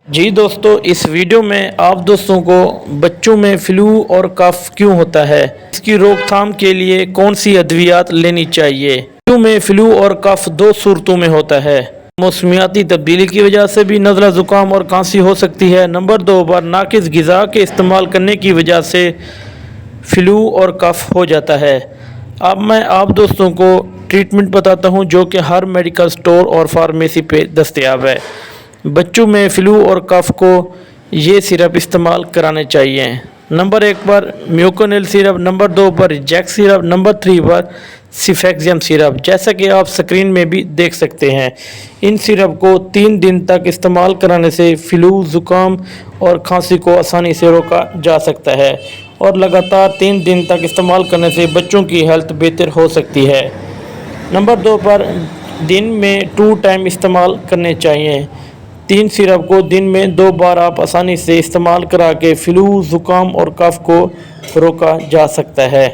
جی دوستو، اس ویڈیو میں آپ دوستوں کو بچوں میں فلو اور کف کیوں ہوتا ہے، اس کی روک تھام کے لیے کون سی ادویات لینی چاہیے۔ بچوں میں فلو اور کف دو صورتوں میں ہوتا ہے۔ موسمیاتی تبدیلی کی وجہ سے بھی نزلہ زکام اور کھانسی ہو سکتی ہے۔ نمبر 2 پر ناقص غذا کے استعمال کرنے کی وجہ سے فلو اور کف ہو جاتا ہے۔ اب میں آپ دوستوں کو ٹریٹمنٹ بتاتا ہوں جو کہ ہر میڈیکل سٹور اور فارمیسی پہ دستیاب ہے۔ بچوں میں فلو اور کف کو یہ سرپ استعمال کرانے چاہیے۔ نمبر 1 پر میوکونل سرپ، نمبر 2 پر جیک سرپ، نمبر 3 پر سیفیکزیم سرپ، جیسا کہ آپ سکرین میں بھی دیکھ سکتے ہیں۔ ان سرپ کو 3 دن تک استعمال کرانے سے فلو، زکام اور کھانسی کو آسانی سے روکا جا سکتا ہے اور لگاتار 3 دن تک استعمال کرنے سے بچوں کی ہیلتھ بہتر ہو سکتی ہے۔ نمبر 2 پر دن میں 2 ٹائم استعمال کرنے چاہیے۔ 3 سرپ کو دن میں 2 بار آپ آسانی سے استعمال کرا کے فلو، زکام اور کف کو روکا جا سکتا ہے۔